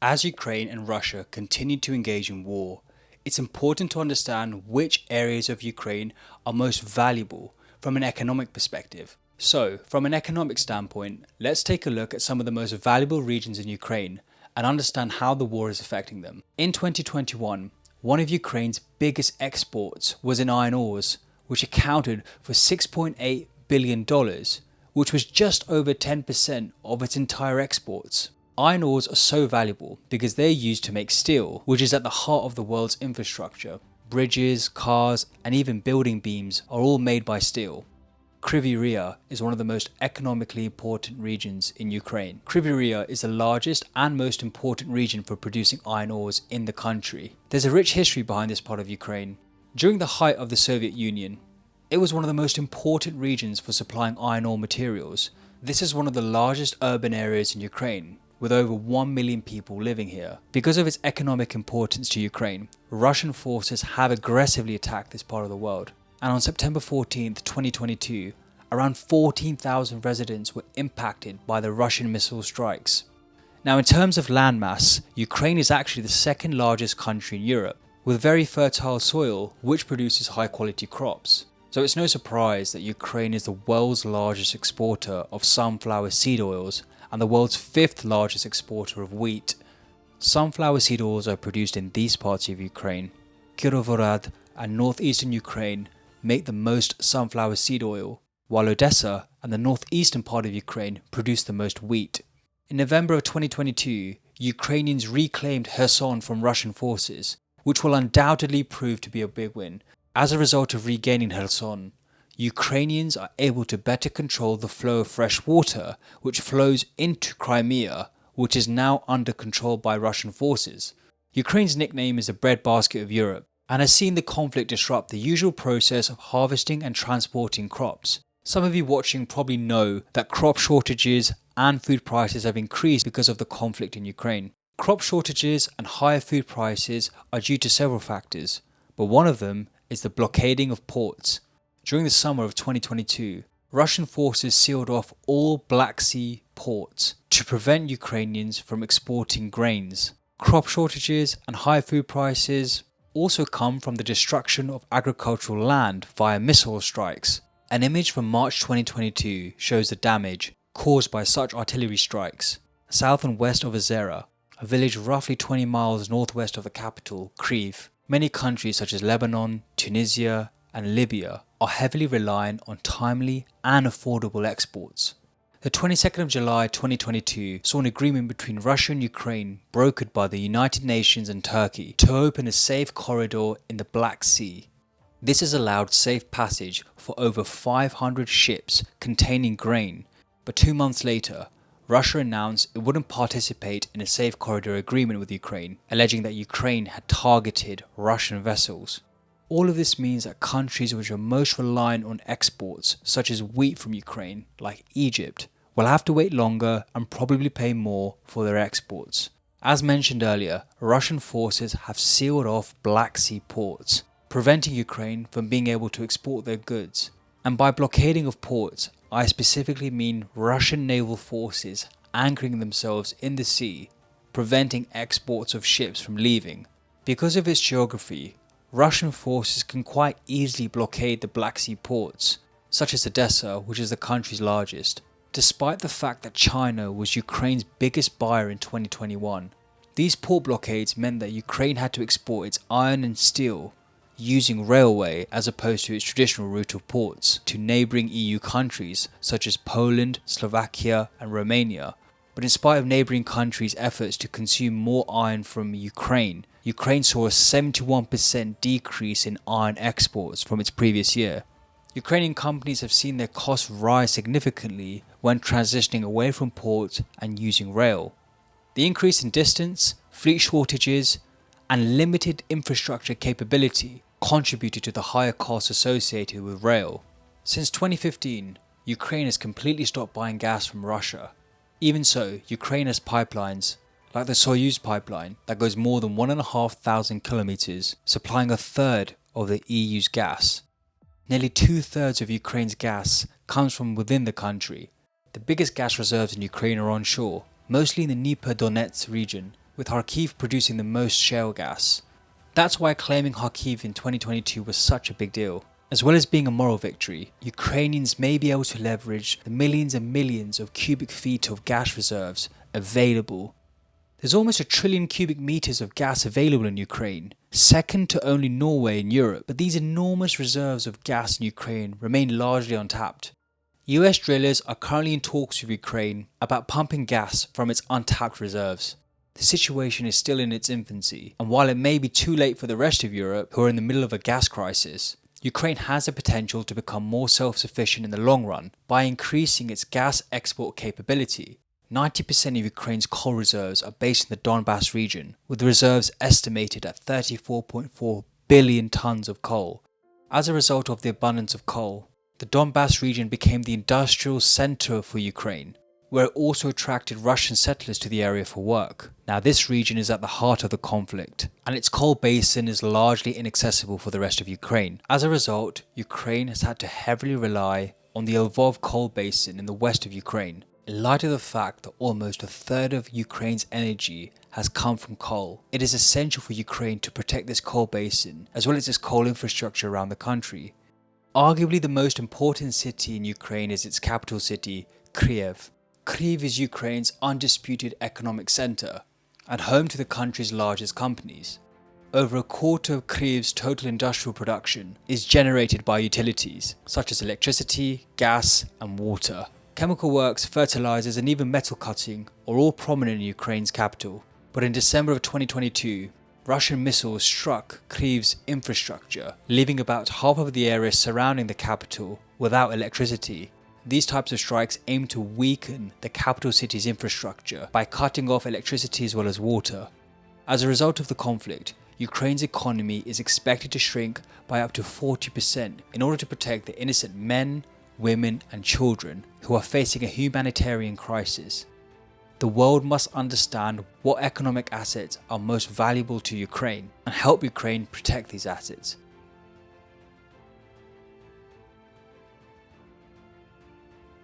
As Ukraine and Russia continue to engage in war, it's important to understand which areas of Ukraine are most valuable from an economic perspective. So, from an economic standpoint, let's take a look at some of the most valuable regions in Ukraine and understand how the war is affecting them. In 2021, one of Ukraine's biggest exports was in iron ores, which accounted for $6.8 billion, which was just over 10% of its entire exports. Iron ores are so valuable because they're used to make steel, which is at the heart of the world's infrastructure. Bridges, cars, and even building beams are all made by steel. Kryvyi Rih is one of the most economically important regions in Ukraine. Kryvyi Rih is the largest and most important region for producing iron ores in the country. There's a rich history behind this part of Ukraine. During the height of the Soviet Union, it was one of the most important regions for supplying iron ore materials. This is one of the largest urban areas in Ukraine, with over 1 million people living here. Because of its economic importance to Ukraine, Russian forces have aggressively attacked this part of the world. And on September 14th, 2022, around 14,000 residents were impacted by the Russian missile strikes. Now, in terms of landmass, Ukraine is actually the second largest country in Europe, with very fertile soil which produces high quality crops. So it's no surprise that Ukraine is the world's largest exporter of sunflower seed oils and the world's fifth largest exporter of wheat. Sunflower seed oils are produced in these parts of Ukraine. Kirovohrad and northeastern Ukraine make the most sunflower seed oil, while Odessa and the northeastern part of Ukraine produce the most wheat. In November of 2022, Ukrainians reclaimed Kherson from Russian forces, which will undoubtedly prove to be a big win. As a result of regaining Kherson, Ukrainians are able to better control the flow of fresh water which flows into Crimea, which is now under control by Russian forces. Ukraine's nickname is the breadbasket of Europe and has seen the conflict disrupt the usual process of harvesting and transporting crops. Some of you watching probably know that crop shortages and food prices have increased because of the conflict in Ukraine. Crop shortages and higher food prices are due to several factors, but one of them is the blockading of ports. During the summer of 2022, Russian forces sealed off all Black Sea ports to prevent Ukrainians from exporting grains. Crop shortages and high food prices also come from the destruction of agricultural land via missile strikes. An image from March 2022 shows the damage caused by such artillery strikes. South and west of Azera, a village roughly 20 miles northwest of the capital, Kiev, many countries such as Lebanon, Tunisia, and Libya are heavily reliant on timely and affordable exports. The 22nd of July 2022 saw an agreement between Russia and Ukraine brokered by the United Nations and Turkey to open a safe corridor in the Black Sea. This has allowed safe passage for over 500 ships containing grain, but 2 months later, Russia announced it wouldn't participate in a safe corridor agreement with Ukraine, alleging that Ukraine had targeted Russian vessels. All of this means that countries which are most reliant on exports, such as wheat from Ukraine, like Egypt, will have to wait longer and probably pay more for their exports. As mentioned earlier, Russian forces have sealed off Black Sea ports, preventing Ukraine from being able to export their goods. And by blockading of ports, I specifically mean Russian naval forces anchoring themselves in the sea, preventing exports of ships from leaving. Because of its geography, Russian forces can quite easily blockade the Black Sea ports, such as Odessa, which is the country's largest. Despite the fact that China was Ukraine's biggest buyer in 2021, these port blockades meant that Ukraine had to export its iron and steel using railway as opposed to its traditional route of ports to neighbouring EU countries such as Poland, Slovakia and Romania. But in spite of neighbouring countries' efforts to consume more iron from Ukraine saw a 71% decrease in iron exports from its previous year. Ukrainian companies have seen their costs rise significantly when transitioning away from ports and using rail. The increase in distance, fleet shortages, and limited infrastructure capability contributed to the higher costs associated with rail. Since 2015, Ukraine has completely stopped buying gas from Russia. Even so, Ukraine has pipelines, like the Soyuz pipeline, that goes more than 1,500 kilometers, supplying a third of the EU's gas. Nearly 2/3 of Ukraine's gas comes from within the country. The biggest gas reserves in Ukraine are onshore, mostly in the Dnipro-Donetsk region, with Kharkiv producing the most shale gas. That's why claiming Kharkiv in 2022 was such a big deal. As well as being a moral victory, Ukrainians may be able to leverage the millions and millions of cubic feet of gas reserves available. There's almost 1 trillion cubic meters of gas available in Ukraine, second to only Norway in Europe, but these enormous reserves of gas in Ukraine remain largely untapped. US drillers are currently in talks with Ukraine about pumping gas from its untapped reserves. The situation is still in its infancy, and while it may be too late for the rest of Europe, who are in the middle of a gas crisis, Ukraine has the potential to become more self-sufficient in the long run by increasing its gas export capability. 90% of Ukraine's coal reserves are based in the Donbas region, with reserves estimated at 34.4 billion tons of coal. As a result of the abundance of coal, the Donbas region became the industrial center for Ukraine, where it also attracted Russian settlers to the area for work. Now this region is at the heart of the conflict, and its coal basin is largely inaccessible for the rest of Ukraine. As a result, Ukraine has had to heavily rely on the Lvov coal basin in the west of Ukraine. In light of the fact that almost a third of Ukraine's energy has come from coal, it is essential for Ukraine to protect this coal basin as well as its coal infrastructure around the country. Arguably the most important city in Ukraine is its capital city, Kiev. Kiev is Ukraine's undisputed economic center and home to the country's largest companies. Over a quarter of Kiev's total industrial production is generated by utilities such as electricity, gas and water. Chemical works, fertilizers and even metal cutting are all prominent in Ukraine's capital. But in December of 2022, Russian missiles struck Kiev's infrastructure, leaving about half of the area surrounding the capital without electricity. These types of strikes aim to weaken the capital city's infrastructure by cutting off electricity as well as water. As a result of the conflict, Ukraine's economy is expected to shrink by up to 40% in order to protect the innocent men, women and children who are facing a humanitarian crisis. The world must understand what economic assets are most valuable to Ukraine and help Ukraine protect these assets.